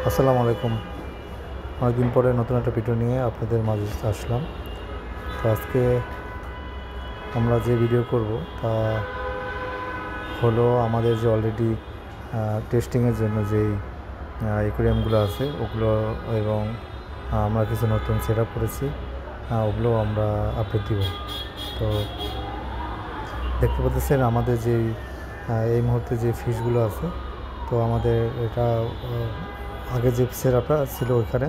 আসসালামু আলাইকুম। অনেকদিন পরে নতুন একটা ভিডিও নিয়ে আপনাদের মাঝে আসলাম। তো আজকে আমরা যে ভিডিও করব তা হলো আমাদের যে অলরেডি টেস্টিংয়ের জন্য যেই অ্যাকুয়ারিয়ামগুলো আছে ওগুলো, এবং আমরা কিছু নতুন সেট আপ করেছি, ওগুলো আমরা আপডেট দিব। তো দেখতে পাচ্ছেন আমাদের যেই এই মুহূর্তে যে ফিশগুলো আছে, তো আমাদের এটা আগে যে সেট আপটা ছিল ওইখানে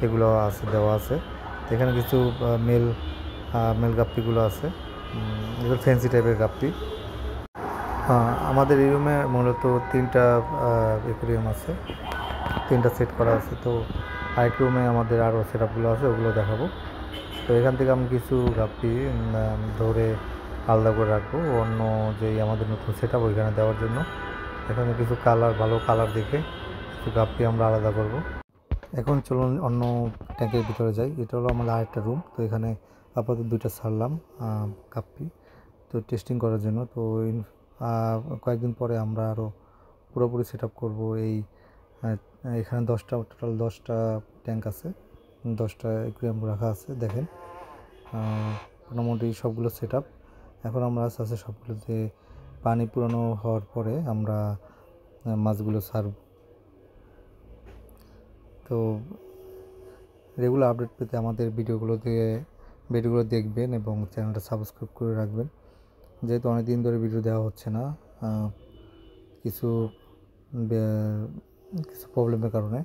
এগুলো আছে, দেওয়া আছে। তো এখানে কিছু মেল মেল গাপ্পিগুলো আছে, এগুলো ফ্যান্সি টাইপের গাপ্পি। আমাদের এই রুমে মূলত 3টা অ্যাকুয়ারিয়াম আছে, 3টা সেট করা আছে। তো আরেক রুমে আমাদের আরও সেট আপগুলো আছে, ওগুলো দেখাবো। তো এখান থেকে আমি কিছু গাপ্পি ধরে আলাদা করে রাখবো অন্য যেই আমাদের নতুন সেট আপ ওইখানে দেওয়ার জন্য। এখানে কিছু ভালো কালার দেখে কিছু গাপ্পি আমরা আলাদা করব। এখন চলুন অন্য ট্যাঙ্কের ভিতরে যাই। এটা হলো আমাদের আরেকটা রুম। তো এখানে আপাতত 2টা ছাড়লাম গাপ্পি, তো টেস্টিং করার জন্য। তো কয়েকদিন পরে আমরা আরও পুরোপুরি সেট আপ করবো। এখানে টোটাল 10টা ট্যাঙ্ক আছে, 10টা অ্যাকুয়ারিয়াম রাখা আছে। দেখেন মোটামুটি সবগুলো সেট আপ। এখন আমরা আস্তে আস্তে সবগুলোতে পানি পুরানো হওয়ার পরে আমরা মাছগুলো ছাড়ব। তো রেগুলার আপডেট পেতে আমাদের ভিডিওগুলো দেখবেন এবং চ্যানেলটা সাবস্ক্রাইব করে রাখবেন। যেহেতু অনেক দিন ধরে ভিডিও দেওয়া হচ্ছে না কিছু প্রবলেমের কারণে।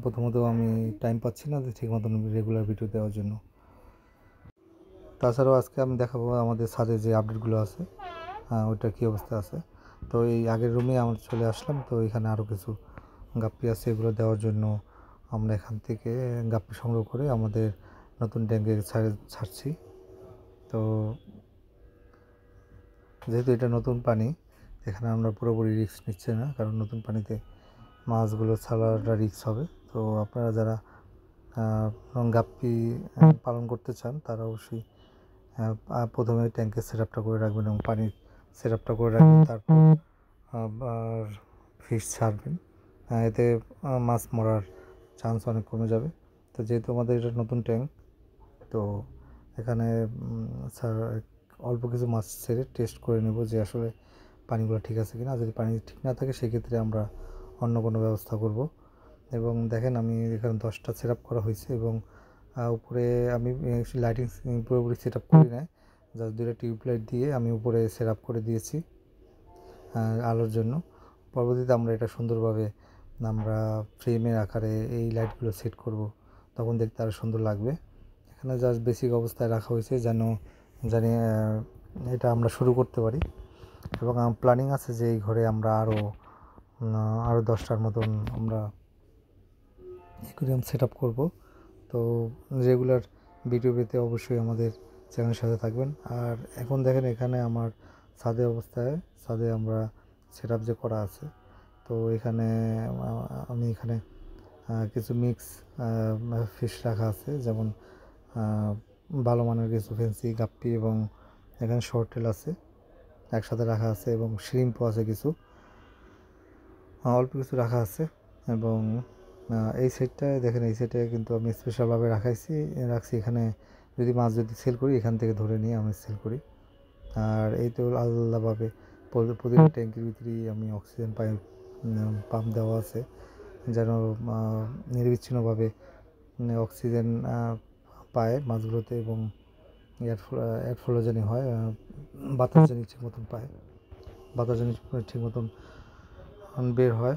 প্রথমত আমি টাইম পাচ্ছি না যে ঠিক মতন রেগুলার ভিডিও দেওয়ার জন্য। তাছাড়াও আজকে আমি দেখাবো আমাদের ছাদে যে আপডেটগুলো আছে, ওইটার কী অবস্থা আছে। তো এই আগের রুমে আমরা চলে আসলাম। তো এখানে আরও কিছু গাপ্পি আছে, এগুলো দেওয়ার জন্য আমরা এখান থেকে গাপ্পি সংগ্রহ করে আমাদের নতুন ট্যাঙ্কে ছাড়ছি। তো যেহেতু এটা নতুন পানি, এখানে আমরা পুরোপুরি রিস্ক নিচ্ছি না, কারণ নতুন পানিতে মাছগুলো ছাড়াটা রিস্ক হবে। তো আপনারা যারা গাপ্পি পালন করতে চান তারা অবশ্যই প্রথমে ট্যাঙ্কের সেট আপটা করে রাখবেন এবং পানির সেট আপটা করে রাখবেন, তারপর ফিশ ছাড়বেন। এতে মাছ মরার চান্স অনেক কমে যাবে। তো যেহেতু আমাদের এটা নতুন ট্যাঙ্ক, তো এখানে অল্প কিছু মাছ ছেড়ে টেস্ট করে নেব যে আসলে পানিগুলো ঠিক আছে কিনা। যদি পানি ঠিক না থাকে সেক্ষেত্রে আমরা অন্য কোনো ব্যবস্থা করব। এবং দেখেন আমি এখানে 10টা সেট আপ করা হয়েছে, এবং উপরে আমি লাইটিং পুরোপুরি সেট আপ করি নাই, জাস্ট 2টা টিউবলাইট দিয়ে আমি উপরে সেট আপ করে দিয়েছি আলোর জন্য। পরবর্তীতে আমরা এটা সুন্দরভাবে আমরা ফ্রেমের আকারে এই লাইটগুলো সেট করব, তখন দেখতে আরও সুন্দর লাগবে। এখানে জাস্ট বেসিক অবস্থায় রাখা হয়েছে যেন জানি এটা আমরা শুরু করতে পারি। এবং প্ল্যানিং আছে যে এই ঘরে আমরা আরও 10টার মতন আমরা অ্যাকুয়ারিয়াম সেট আপ করবো। তো রেগুলার ভিডিও পেতে অবশ্যই আমাদের চ্যানেলের সাথে থাকবেন। আর এখন দেখেন এখানে আমার ছাদে আমরা সেট আপ যে করা আছে, তো এখানে আমি এখানে কিছু মিক্স ফিশ রাখা আছে, যেমন ভালো মানের কিছু ফ্যান্সি গাপ্পি, এবং এখানে শর্ট টেল আছে একসাথে রাখা আছে, এবং শ্রিম্পও আছে কিছু, অল্প কিছু রাখা আছে। এবং এই সেটটায় দেখেন, এই সেটে কিন্তু আমি স্পেশালভাবে রাখছি এখানে যদি মাছ সেল করি এখান থেকে ধরে নিয়ে আমি সেল করি। আর এই তো আলাদাভাবে প্রতিটা ট্যাঙ্কের ভিতরেই আমি অক্সিজেন পাম্প দেওয়া আছে, যেন নিরবিচ্ছিন্নভাবে অক্সিজেন পায় মাছগুলোতে, এবং এয়ার ফ্লো যেন হয়, বাতাস যেন ঠিক মতন পায়, বাতাস যেন ঠিক মতন বের হয়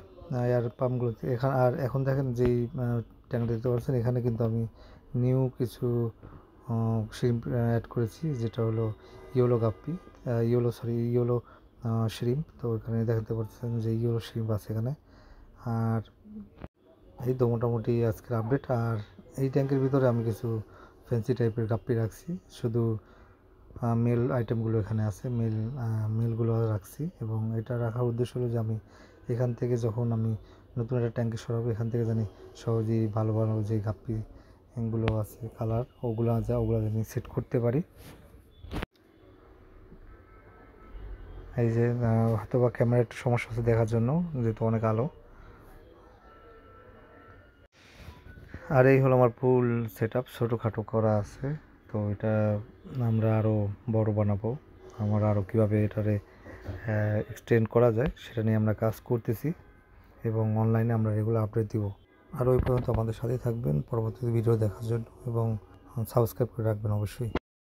এয়ার পাম্পগুলোতে। এখন দেখেন যেই ট্যাঙ্ক দেখতে পাচ্ছেন, এখানে কিন্তু আমি নিউ কিছু শ্রিম্প অ্যাড করেছি, যেটা হলো ইয়েলো গাপ্পি, ইয়েলো শ্রিম্প। তো এখানে দেখতে পাচ্ছেন যে ইয়েলো শ্রিম্প আছে এখানে। আর এই তো মোটামুটি আজকের আপডেট। আর এই ট্যাঙ্কের ভিতরে আমি কিছু ফ্যান্সি টাইপের গাপ্পি রাখছি, শুধু মেল আইটেমগুলো এখানে আছে, মেলগুলো রাখছি। এবং এটা রাখার উদ্দেশ্য হলো যে আমি এখান থেকে যখন আমি নতুন একটা ট্যাঙ্কে সরাবো, এখান থেকে জানি সহজেই ভালো ভালো যে গাপ্পিগুলো আছে কালার, ওগুলো জানি সেট করতে পারি। এই যে হয়তো বা ক্যামেরা একটু সমস্যা হচ্ছে দেখার জন্য, যেহেতু অনেক আলো। আর এই হলো আমার ফুল সেট আপ, ছোটোখাটো করা আছে। তো এটা আমরা আরও বড় বানাবো, আমরা আরও কীভাবে এটারে এক্সটেন্ড করা যায় সেটা নিয়ে আমরা কাজ করতেছি এবং অনলাইনে আমরা এগুলো আপডেট দিব। আর ওই পর্যন্ত আমাদের সাথেই থাকবেন পরবর্তী ভিডিও দেখার জন্য এবং সাবস্ক্রাইব করে রাখবেন অবশ্যই।